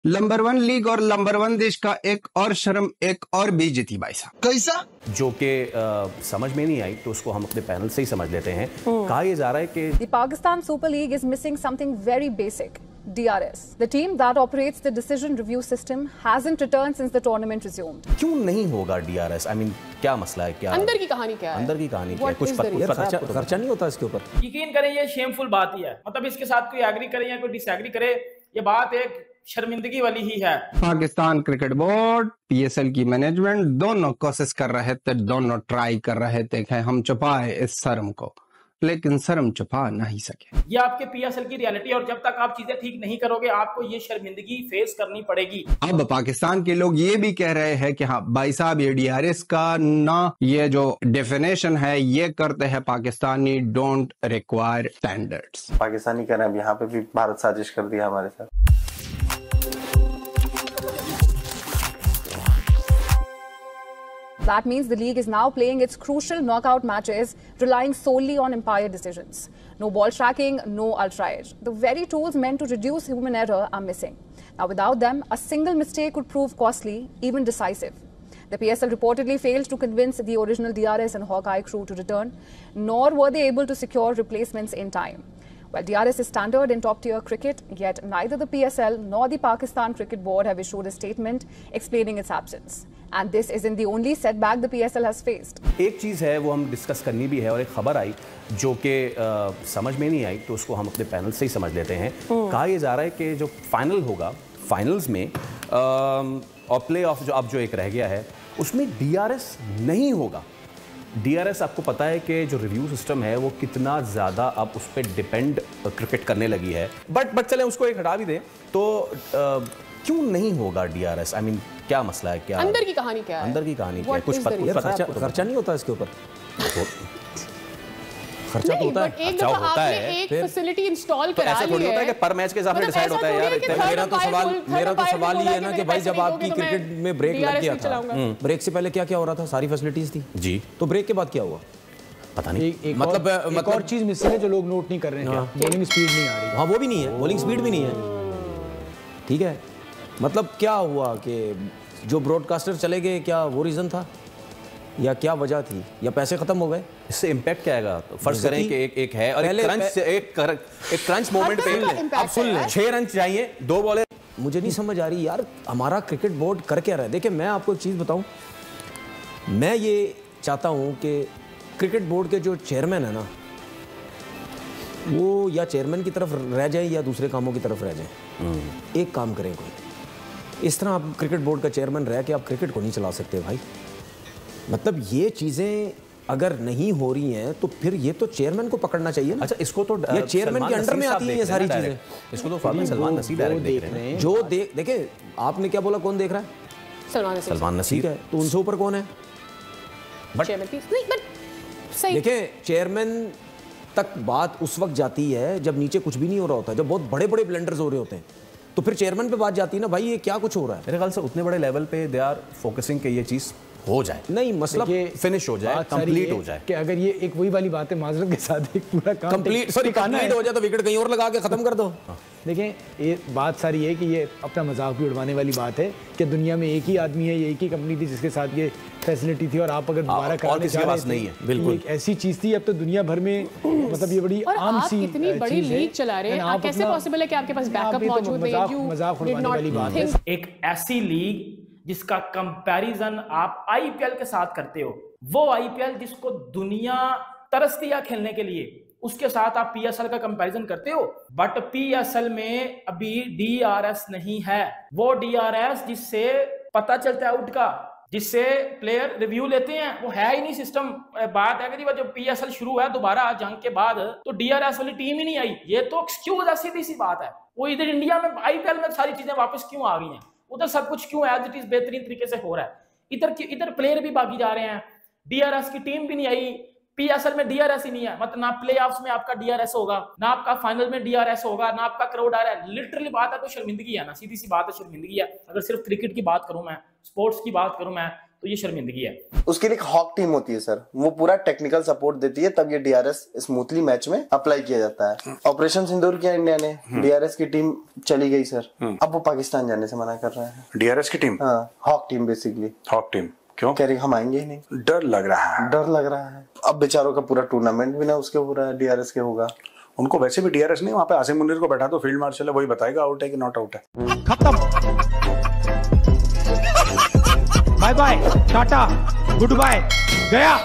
Number 1 league और number 1 देश का एक और शर्म, एक और बेइज्जती भाई साहब। कैसा? जो कि समझ में नहीं आई तो उसको हम अपने पैनल से ही समझ लेते हैं। कहा यह जा रहा है कि The Pakistan Super League is missing something very basic. DRS. The team that operates the decision review system hasn't returned since the tournament resumed. क्यों नहीं होगा DRS? I mean, क्या मसला है? क्या अंदर की कहानी क्या है? अंदर की कहानी क्या है? What is the reason? खर्चा नहीं होता इसके ऊपर। यकीन करें ये शेमफुल बात ही है। मतलब इसके साथ कोई एग्री करे या कोई डिसएग्री करे, ये बात एक शर्मिंदगी वाली ही है। पाकिस्तान क्रिकेट बोर्ड, PSL की मैनेजमेंट दोनों कोशिश कर रहे थे, दोनों ट्राई कर रहे थे कि हम छुपाए इस शर्म को, लेकिन शर्म छुपा नहीं सके। ये आपके PSL की रियलिटी, और जब तक आप चीजें ठीक नहीं करोगे आपको ये शर्मिंदगी फेस करनी पड़ेगी। अब पाकिस्तान के लोग ये भी कह रहे हैं कि हाँ भाई साहब, ये DRS का ना, ये जो डेफिनेशन है ये करते हैं Pakistani don't require standards. Pakistani कह रहे हैं, अब यहाँ पे भी भारत साजिश कर दिया हमारे साथ। That means the league is now playing its crucial knockout matches relying solely on umpire decisions. No ball tracking, no ultra edge. The very tools meant to reduce human error are missing. Now without them, a single mistake could prove costly, even decisive. The PSL reportedly failed to convince the original DRS and Hawkeye crew to return, nor were they able to secure replacements in time. Well, DRS is standard in top-tier cricket, yet neither the PSL nor the Pakistan Cricket Board have issued a statement explaining its absence. And this isn't the only setback the PSL has faced. एक चीज़ है वो हम discuss करनी भी है, और एक खबर आई जो कि समझ में नहीं आई तो उसको हम अपने पैनल से ही समझ लेते हैं। कहा यह जा रहा है कि जो फाइनल होगा, फाइनल्स में और प्ले ऑफ जो अब जो एक रह गया है उसमें DRS नहीं होगा। DRS आपको पता है कि जो रिव्यू सिस्टम है वो कितना ज़्यादा अब उस पर डिपेंड क्रिकेट करने लगी है। बट चलें उसको एक हटा भी दें तो क्यों नहीं होगा DRS? I mean, क्या मसला है? क्या अंदर की कहानी क्या है? अंदर की कहानी क्या है? कुछ खर्चा नहीं होता इसके ऊपर। खर्चा तो होता है। एक दफा आपने एक फैसिलिटी इंस्टॉल करा ली है। ऐसा थोड़ी होता है कि पर मैच के हिसाब से डिसाइड होता है यार। मेरा तो सवाल ये है ना कि भाई जब आपकी क्रिकेट में ब्रेक लग गया था, ब्रेक से पहले क्या क्या हो रहा था? सारी फैसिलिटीज थी जी, तो ब्रेक के बाद क्या हुआ? पता नहीं। मतलब एक और चीज मिसिंग है जो लोग नोट नहीं कर रहे हैं, बॉलिंग स्पीड नहीं आ रही। हाँ, वो भी नहीं है, बॉलिंग स्पीड भी नहीं है। ठीक है, मतलब क्या हुआ कि जो ब्रॉडकास्टर चले गए, क्या वो रीजन था या क्या वजह थी, या पैसे खत्म हो गए? इससे इम्पैक्ट क्या आएगा? फर्ज करें कि एक है और एक क्रंच मोमेंट पे आप सुन लें 6 रन चाहिए, 2 बॉलें। मुझे नहीं समझ आ रही यार, हमारा क्रिकेट बोर्ड कर क्या रहा है? देखिए मैं आपको एक चीज़ बताऊं, मैं ये चाहता हूं कि क्रिकेट बोर्ड के जो चेयरमैन है ना, वो या चेयरमैन की तरफ रह जाए या दूसरे कामों की तरफ रह जाए। एक काम करें कोई, इस तरह आप क्रिकेट बोर्ड का चेयरमैन रह के आप क्रिकेट को नहीं चला सकते भाई। मतलब ये चीज़ें अगर नहीं हो रही हैं तो फिर ये तो चेयरमैन को पकड़ना चाहिए ना। अच्छा, इसको तो ये चेयरमैन के अंडर में आती है ये सारी चीज़ें। इसको तो सलमान नसीर डायरेक्ट देख रहे हैं। जो देखे आपने क्या बोला, कौन देख रहा है? सलमान नसीर है, तो उनसे ऊपर कौन है? देखिए चेयरमैन तक बात उस वक्त जाती है जब नीचे कुछ भी नहीं हो रहा होता, जब बहुत बड़े बड़े ब्लंडर्स हो रहे होते हैं, तो फिर चेयरमैन पे बात जाती है ना, भाई ये क्या कुछ हो रहा है। मेरे ख्याल से उतने बड़े लेवल पे दे आर फोकसिंग कि ये चीज़ हो जाए, नहीं मसला फिनिश हो जाए, कंप्लीट हो जाए। कि अगर ये एक वही वाली बात है, माजरत के साथ एक पूरा काम कंप्लीट हो जाए तो विकेट कहीं और लगा के खत्म कर दो। देखें ये बात सारी है कि ये अपना मजाक भी उड़वाने वाली बात है कि दुनिया में एक ही आदमी है, एक ही कंपनी थी जिसके साथ ये फैसिलिटी थी, और आप अगर दोबारा कराने जा रहे नहीं है, बिल्कुल एक ऐसी चीज थी। अब तो दुनिया भर में मतलब ये बड़ी आम सी इतनी बड़ी लीग चला रहे हैं, कैसे पॉसिबल है कि आपके पास बैकअप मौजूद है? मजाक उड़वाने वाली बात है। एक ऐसी लीग जिसका कंपैरिजन आप IPL के साथ करते हो, वो IPL जिसको दुनिया तरसती है खेलने के लिए, उसके साथ आप PSL का कंपैरिजन करते हो। बट PSL में अभी DRS नहीं है। वो DRS जिससे पता चलता है आउट का, जिससे प्लेयर रिव्यू लेते हैं, वो है ही नहीं सिस्टम। बात है कि जब PSL शुरू है दोबारा जंग के बाद, तो DRS वाली टीम ही नहीं आई। ये तो एक्सक्यूज है, सीधी सी बात है। वो इधर इंडिया में IPL में सारी चीजें वापस क्यों आ गई हैं? उधर सब कुछ क्यों एज इट इज बेहतरीन तरीके से हो रहा है? इधर प्लेयर भी बाकी जा रहे हैं, DRS की टीम भी नहीं आई। PSL में DRS ही नहीं है, मतलब ना प्लेऑफ्स में आपका DRS होगा, ना आपका फाइनल में DRS होगा, ना आपका क्राउड आ रहा है। लिटरली बात है तो शर्मिंदगी है ना, सीधी सी बात है, शर्मिंदगी है। अगर सिर्फ क्रिकेट की बात करूं मैं, स्पोर्ट्स की बात करूं मैं, तो ये शर्मिंदगी है। उसके लिए एक हॉक टीम होती है सर, वो पूरा टेक्निकल सपोर्ट देती है, तब ये डीआरएस स्मूथली मैच में अप्लाई किया जाता है। ऑपरेशन सिंदूर किया इंडिया ने, डीआरएस की टीम चली गई सर, अब वो पाकिस्तान जाने से मना कर रहे हैं। डीआरएस की टीम? हाँ, hawk team basically. Hawk team क्यों? कह रही हम आएंगे ही नहीं, डर लग रहा है। डर लग रहा है। अब बेचारों का पूरा टूर्नामेंट भी ना उसके हो रहा है, डीआरएस के होगा। उनको वैसे भी डीआरएस नहीं, वहां पे आसिम मुनीर को बैठा दो, फील्ड मार्शल है, वही बताएगा आउट है कि नॉट आउट है। खत्म, bye bye, tata, goodbye, गया।